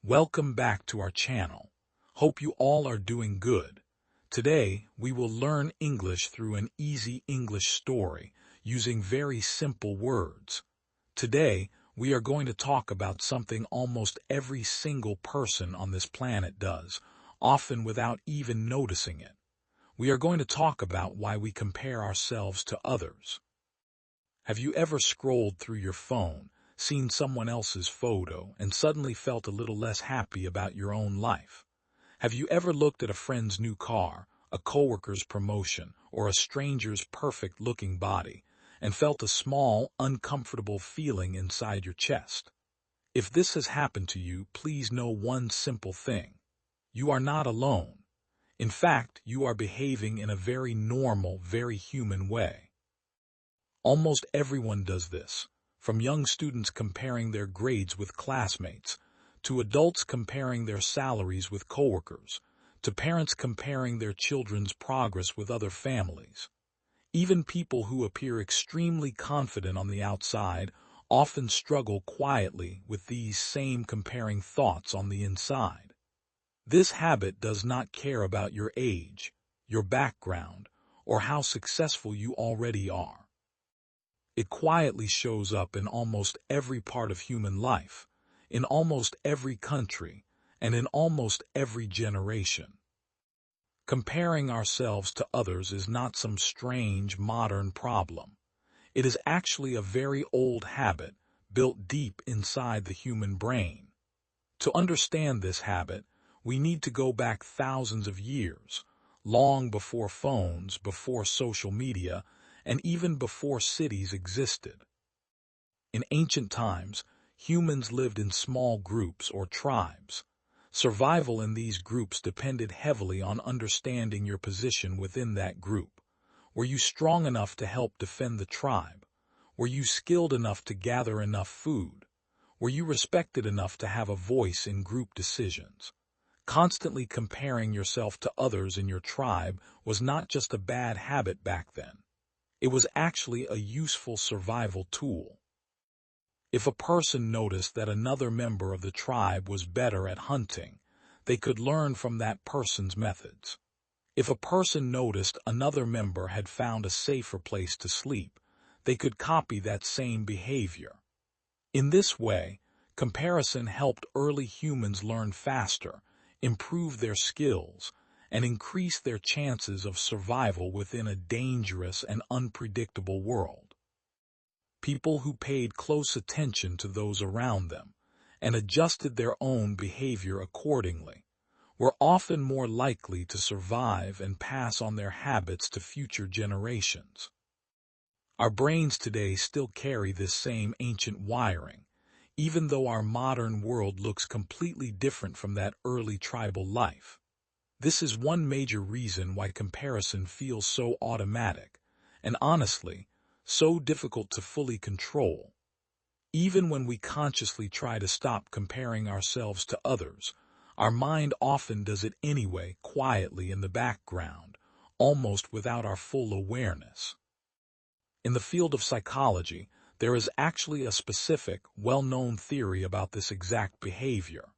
Welcome back to our channel. Hope you all are doing good. Today, we will learn English through an easy English story using very simple words. Today, we are going to talk about something almost every single person on this planet does, often without even noticing it. We are going to talk about why we compare ourselves to others. Have you ever scrolled through your phone, seen someone else's photo, and suddenly felt a little less happy about your own life? Have you ever looked at a friend's new car, a coworker's promotion, or a stranger's perfect-looking body, and felt a small, uncomfortable feeling inside your chest? If this has happened to you, please know one simple thing. You are not alone. In fact, you are behaving in a very normal, very human way. Almost everyone does this. From young students comparing their grades with classmates, to adults comparing their salaries with coworkers, to parents comparing their children's progress with other families. Even people who appear extremely confident on the outside often struggle quietly with these same comparing thoughts on the inside. This habit does not care about your age, your background, or how successful you already are. It quietly shows up in almost every part of human life, in almost every country, and in almost every generation. Comparing ourselves to others is not some strange modern problem. It is actually a very old habit built deep inside the human brain. To understand this habit, we need to go back thousands of years, long before phones, before social media, and even before cities existed. In ancient times, humans lived in small groups or tribes. Survival in these groups depended heavily on understanding your position within that group. Were you strong enough to help defend the tribe? Were you skilled enough to gather enough food? Were you respected enough to have a voice in group decisions? Constantly comparing yourself to others in your tribe was not just a bad habit back then. It was actually a useful survival tool. If a person noticed that another member of the tribe was better at hunting, they could learn from that person's methods. If a person noticed another member had found a safer place to sleep, they could copy that same behavior. In this way, comparison helped early humans learn faster, improve their skills, and increase their chances of survival within a dangerous and unpredictable world. People who paid close attention to those around them and adjusted their own behavior accordingly were often more likely to survive and pass on their habits to future generations. Our brains today still carry this same ancient wiring, even though our modern world looks completely different from that early tribal life. This is one major reason why comparison feels so automatic, and honestly, so difficult to fully control. Even when we consciously try to stop comparing ourselves to others, our mind often does it anyway, quietly in the background, almost without our full awareness. In the field of psychology, there is actually a specific, well-known theory about this exact behavior.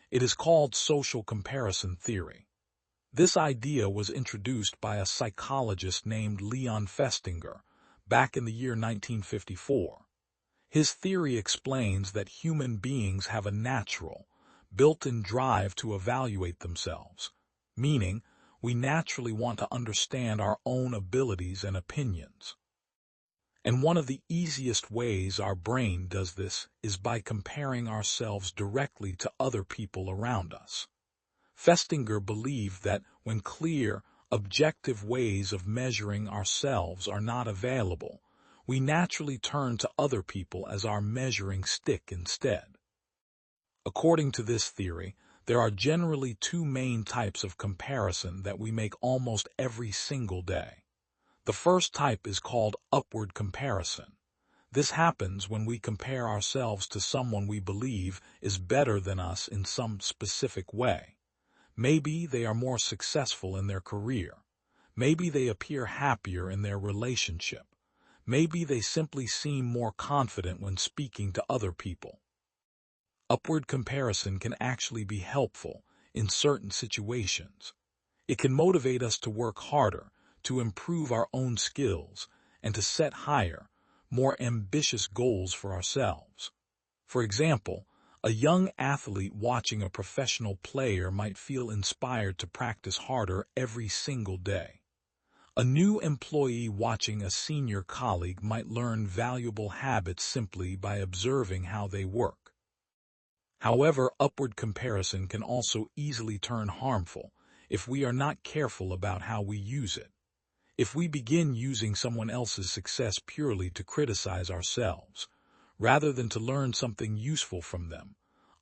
It is called social comparison theory. This idea was introduced by a psychologist named Leon Festinger back in the year 1954. His theory explains that human beings have a natural, built-in drive to evaluate themselves, meaning we naturally want to understand our own abilities and opinions. And one of the easiest ways our brain does this is by comparing ourselves directly to other people around us. Festinger believed that when clear, objective ways of measuring ourselves are not available, we naturally turn to other people as our measuring stick instead. According to this theory, there are generally two main types of comparison that we make almost every single day. The first type is called upward comparison. This happens when we compare ourselves to someone we believe is better than us in some specific way. Maybe they are more successful in their career. Maybe they appear happier in their relationship. Maybe they simply seem more confident when speaking to other people. Upward comparison can actually be helpful in certain situations. It can motivate us to work harder, to improve our own skills, and to set higher, more ambitious goals for ourselves. For example, a young athlete watching a professional player might feel inspired to practice harder every single day. A new employee watching a senior colleague might learn valuable habits simply by observing how they work. However, upward comparison can also easily turn harmful if we are not careful about how we use it. If we begin using someone else's success purely to criticize ourselves, rather than to learn something useful from them,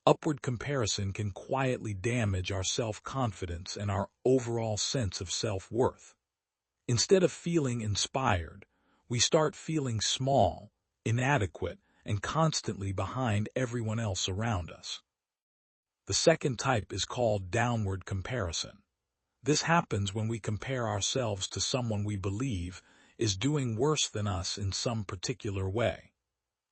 upward comparison can quietly damage our self-confidence and our overall sense of self-worth. Instead of feeling inspired, we start feeling small, inadequate, and constantly behind everyone else around us. The second type is called downward comparison. This happens when we compare ourselves to someone we believe is doing worse than us in some particular way.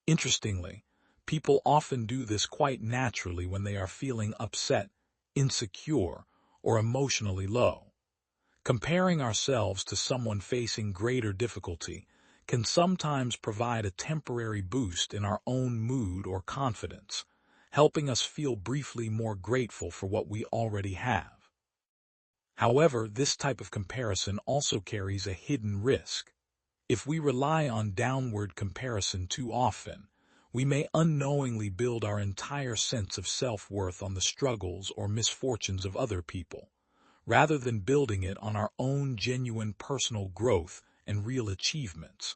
Interestingly, people often do this quite naturally when they are feeling upset, insecure, or emotionally low. Comparing ourselves to someone facing greater difficulty can sometimes provide a temporary boost in our own mood or confidence, helping us feel briefly more grateful for what we already have. However, this type of comparison also carries a hidden risk. If we rely on downward comparison too often, we may unknowingly build our entire sense of self-worth on the struggles or misfortunes of other people, rather than building it on our own genuine personal growth and real achievements.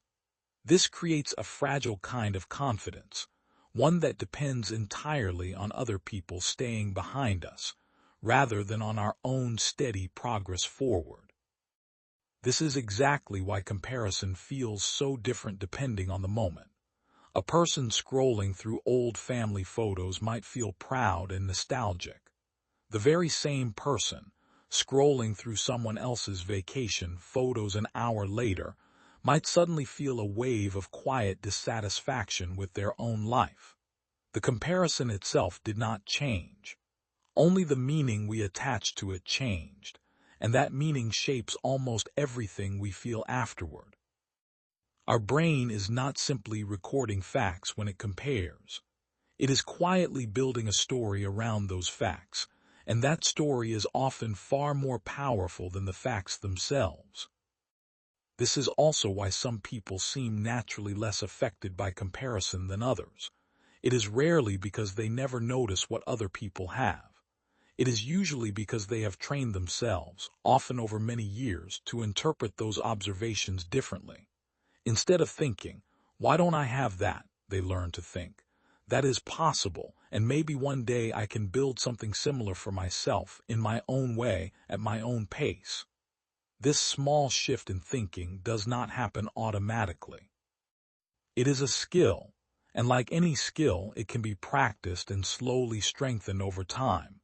This creates a fragile kind of confidence, one that depends entirely on other people staying behind us, rather than on our own steady progress forward. This is exactly why comparison feels so different depending on the moment. A person scrolling through old family photos might feel proud and nostalgic. The very same person, scrolling through someone else's vacation photos an hour later, might suddenly feel a wave of quiet dissatisfaction with their own life. The comparison itself did not change. Only the meaning we attach to it changed, and that meaning shapes almost everything we feel afterward. Our brain is not simply recording facts when it compares. It is quietly building a story around those facts, and that story is often far more powerful than the facts themselves. This is also why some people seem naturally less affected by comparison than others. It is rarely because they never notice what other people have. It is usually because they have trained themselves, often over many years, to interpret those observations differently. Instead of thinking, "Why don't I have that?" they learn to think, "That is possible, and maybe one day I can build something similar for myself, in my own way, at my own pace." This small shift in thinking does not happen automatically. It is a skill, and like any skill, it can be practiced and slowly strengthened over time,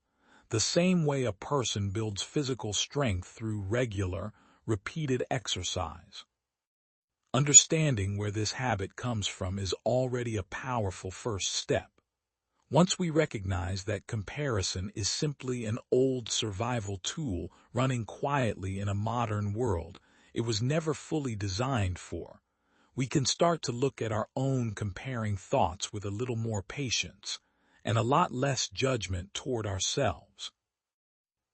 the same way a person builds physical strength through regular, repeated exercise. Understanding where this habit comes from is already a powerful first step. Once we recognize that comparison is simply an old survival tool running quietly in a modern world it was never fully designed for, we can start to look at our own comparing thoughts with a little more patience and a lot less judgment toward ourselves.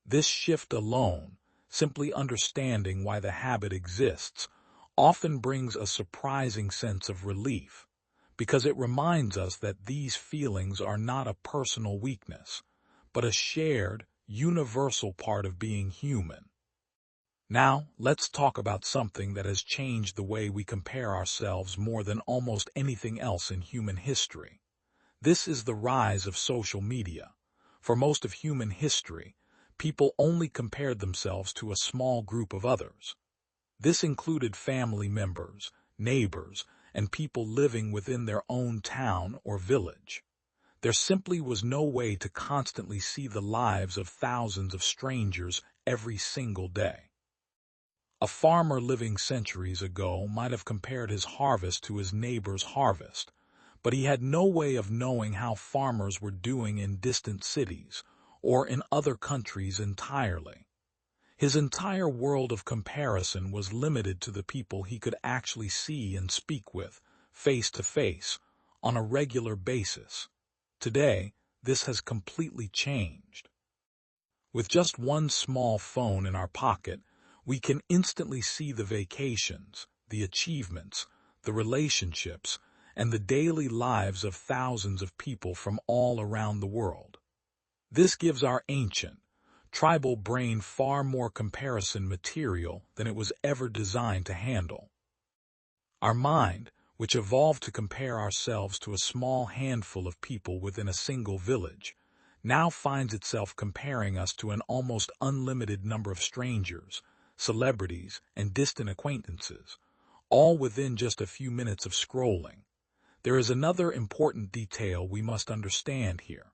This shift alone, simply understanding why the habit exists, often brings a surprising sense of relief, because it reminds us that these feelings are not a personal weakness, but a shared, universal part of being human. Now, let's talk about something that has changed the way we compare ourselves more than almost anything else in human history. This is the rise of social media. For most of human history, people only compared themselves to a small group of others. This included family members, neighbors, and people living within their own town or village. There simply was no way to constantly see the lives of thousands of strangers every single day. A farmer living centuries ago might have compared his harvest to his neighbor's harvest, but he had no way of knowing how farmers were doing in distant cities or in other countries entirely. His entire world of comparison was limited to the people he could actually see and speak with, face to face, on a regular basis. Today, this has completely changed. With just one small phone in our pocket, we can instantly see the vacations, the achievements, the relationships, and the daily lives of thousands of people from all around the world. This gives our ancient, tribal brain far more comparison material than it was ever designed to handle. Our mind, which evolved to compare ourselves to a small handful of people within a single village, now finds itself comparing us to an almost unlimited number of strangers, celebrities, and distant acquaintances, all within just a few minutes of scrolling. There is another important detail we must understand here.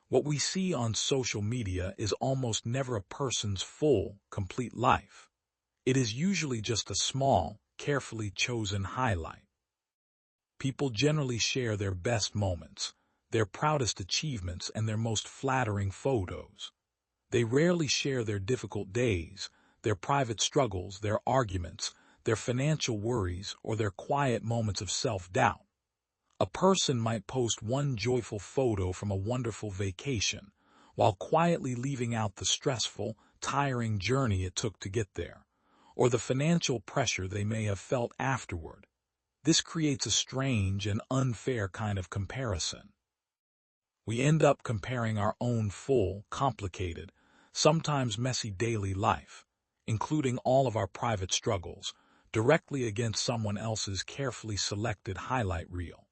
What we see on social media is almost never a person's full, complete life. It is usually just a small, carefully chosen highlight. People generally share their best moments, their proudest achievements, and their most flattering photos. They rarely share their difficult days, their private struggles, their arguments, their financial worries, or their quiet moments of self-doubt. A person might post one joyful photo from a wonderful vacation, while quietly leaving out the stressful, tiring journey it took to get there, or the financial pressure they may have felt afterward. This creates a strange and unfair kind of comparison. We end up comparing our own full, complicated, sometimes messy daily life, including all of our private struggles, directly against someone else's carefully selected highlight reel.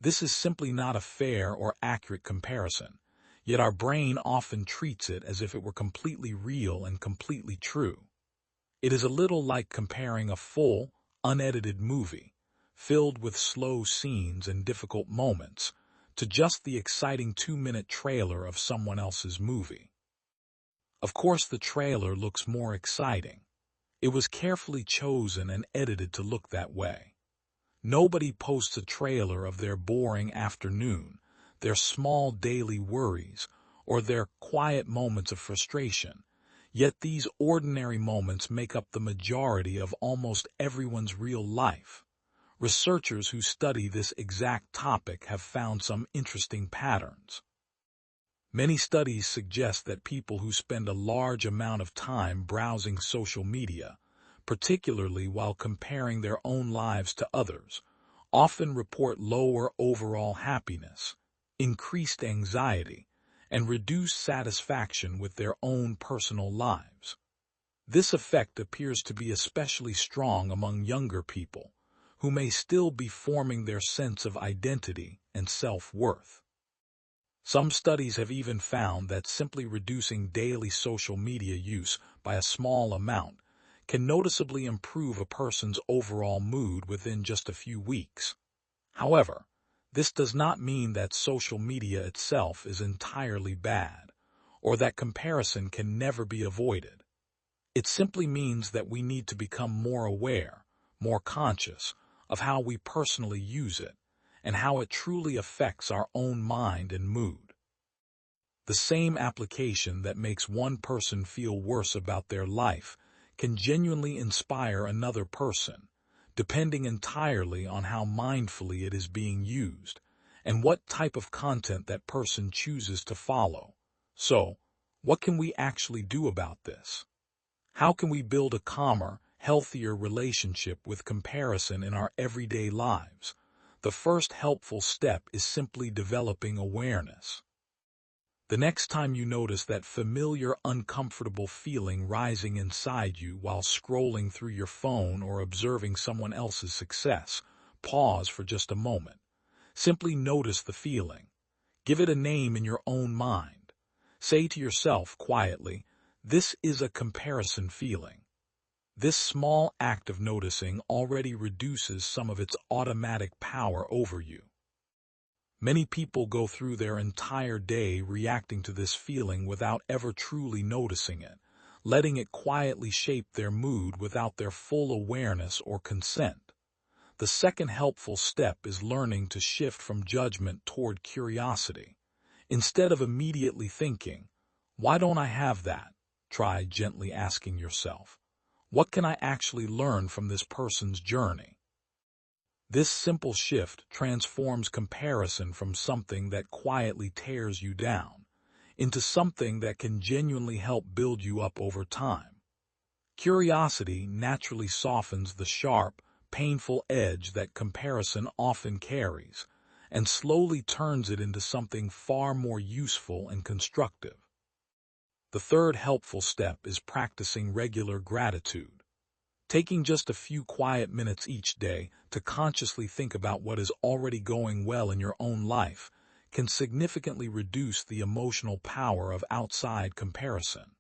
This is simply not a fair or accurate comparison, yet our brain often treats it as if it were completely real and completely true. It is a little like comparing a full, unedited movie, filled with slow scenes and difficult moments, to just the exciting 2-minute trailer of someone else's movie. Of course, the trailer looks more exciting. It was carefully chosen and edited to look that way. Nobody posts a trailer of their boring afternoon, their small daily worries, or their quiet moments of frustration. Yet these ordinary moments make up the majority of almost everyone's real life. Researchers who study this exact topic have found some interesting patterns. Many studies suggest that people who spend a large amount of time browsing social media, particularly while comparing their own lives to others, often report lower overall happiness, increased anxiety, and reduced satisfaction with their own personal lives. This effect appears to be especially strong among younger people, who may still be forming their sense of identity and self-worth. Some studies have even found that simply reducing daily social media use by a small amount can noticeably improve a person's overall mood within just a few weeks. However, this does not mean that social media itself is entirely bad, or that comparison can never be avoided. It simply means that we need to become more aware, more conscious of how we personally use it, and how it truly affects our own mind and mood. The same application that makes one person feel worse about their life can genuinely inspire another person, depending entirely on how mindfully it is being used and what type of content that person chooses to follow. So, what can we actually do about this? How can we build a calmer, healthier relationship with comparison in our everyday lives? The first helpful step is simply developing awareness. The next time you notice that familiar, uncomfortable feeling rising inside you while scrolling through your phone or observing someone else's success, pause for just a moment. Simply notice the feeling. Give it a name in your own mind. Say to yourself quietly, "This is a comparison feeling." This small act of noticing already reduces some of its automatic power over you. Many people go through their entire day reacting to this feeling without ever truly noticing it, letting it quietly shape their mood without their full awareness or consent. The second helpful step is learning to shift from judgment toward curiosity. Instead of immediately thinking, "Why don't I have that?" try gently asking yourself, "What can I actually learn from this person's journey?" This simple shift transforms comparison from something that quietly tears you down into something that can genuinely help build you up over time. Curiosity naturally softens the sharp, painful edge that comparison often carries, and slowly turns it into something far more useful and constructive. The third helpful step is practicing regular gratitude. Taking just a few quiet minutes each day to consciously think about what is already going well in your own life can significantly reduce the emotional power of outside comparison.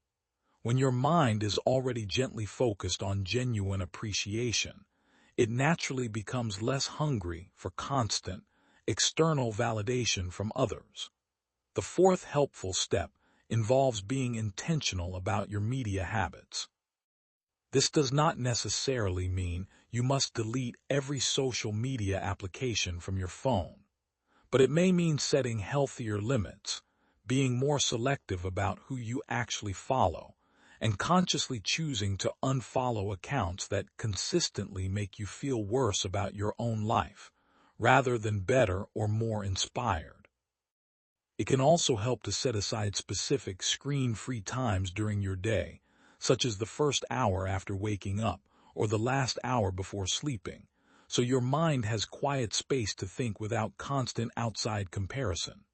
When your mind is already gently focused on genuine appreciation, it naturally becomes less hungry for constant, external validation from others. The fourth helpful step involves being intentional about your media habits. This does not necessarily mean you must delete every social media application from your phone, but it may mean setting healthier limits, being more selective about who you actually follow, and consciously choosing to unfollow accounts that consistently make you feel worse about your own life, rather than better or more inspired. It can also help to set aside specific screen-free times during your day, such as the first hour after waking up or the last hour before sleeping, so your mind has quiet space to think without constant outside comparison.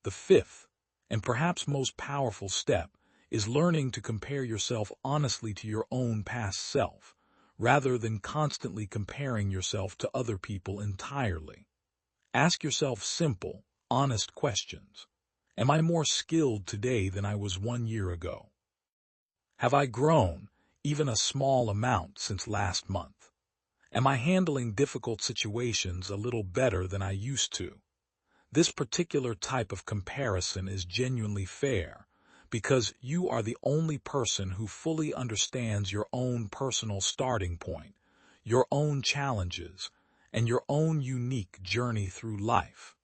The fifth, and perhaps most powerful step, is learning to compare yourself honestly to your own past self, rather than constantly comparing yourself to other people entirely. Ask yourself simple, honest questions. Am I more skilled today than I was 1 year ago? Have I grown, even a small amount, since last month? Am I handling difficult situations a little better than I used to? This particular type of comparison is genuinely fair, because you are the only person who fully understands your own personal starting point, your own challenges, and your own unique journey through life.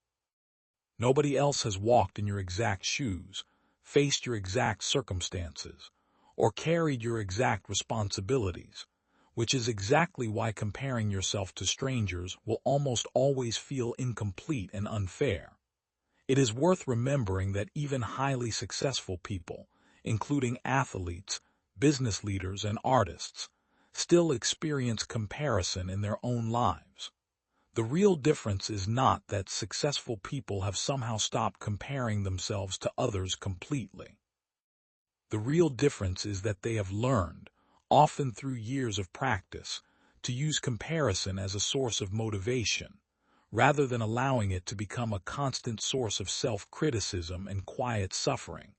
Nobody else has walked in your exact shoes, faced your exact circumstances, or carried your exact responsibilities, which is exactly why comparing yourself to strangers will almost always feel incomplete and unfair. It is worth remembering that even highly successful people, including athletes, business leaders, and artists, still experience comparison in their own lives. The real difference is not that successful people have somehow stopped comparing themselves to others completely. The real difference is that they have learned, often through years of practice, to use comparison as a source of motivation, rather than allowing it to become a constant source of self-criticism and quiet suffering.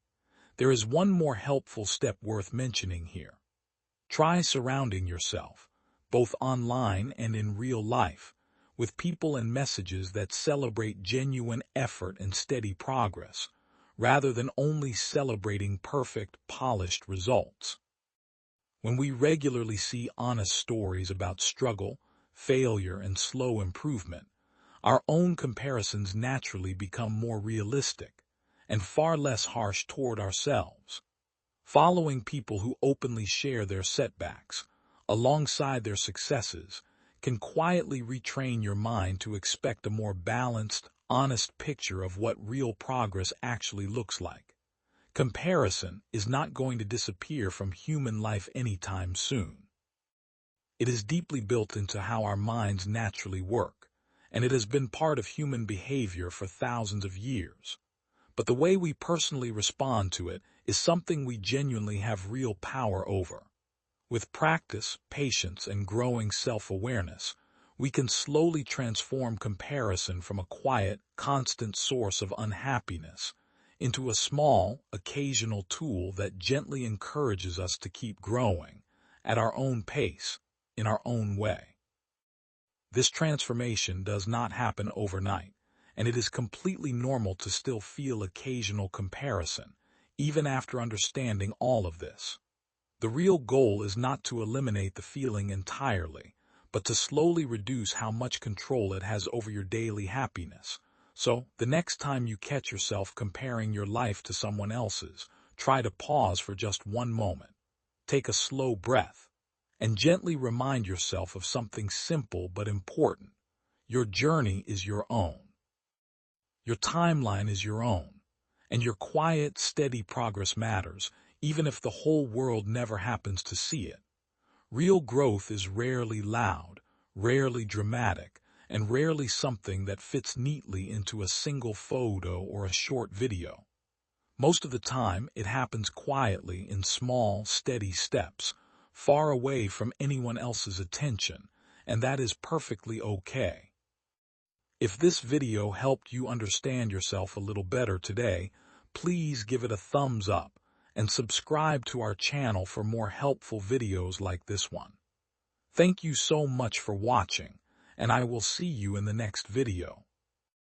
There is one more helpful step worth mentioning here. Try surrounding yourself, both online and in real life, with people and messages that celebrate genuine effort and steady progress, rather than only celebrating perfect, polished results. When we regularly see honest stories about struggle, failure, and slow improvement, our own comparisons naturally become more realistic and far less harsh toward ourselves. Following people who openly share their setbacks, alongside their successes, can quietly retrain your mind to expect a more balanced, honest picture of what real progress actually looks like. Comparison is not going to disappear from human life anytime soon. It is deeply built into how our minds naturally work, and it has been part of human behavior for thousands of years. But the way we personally respond to it is something we genuinely have real power over. With practice, patience, and growing self-awareness, we can slowly transform comparison from a quiet, constant source of unhappiness into a small, occasional tool that gently encourages us to keep growing, at our own pace, in our own way. This transformation does not happen overnight, and it is completely normal to still feel occasional comparison, even after understanding all of this. The real goal is not to eliminate the feeling entirely, but to slowly reduce how much control it has over your daily happiness. So, the next time you catch yourself comparing your life to someone else's, try to pause for just one moment. Take a slow breath, and gently remind yourself of something simple but important. Your journey is your own. Your timeline is your own. And your quiet, steady progress matters, even if the whole world never happens to see it. Real growth is rarely loud, rarely dramatic, and rarely something that fits neatly into a single photo or a short video. Most of the time, it happens quietly in small, steady steps, far away from anyone else's attention, and that is perfectly okay. If this video helped you understand yourself a little better today, please give it a thumbs up and subscribe to our channel for more helpful videos like this one. Thank you so much for watching, and I will see you in the next video.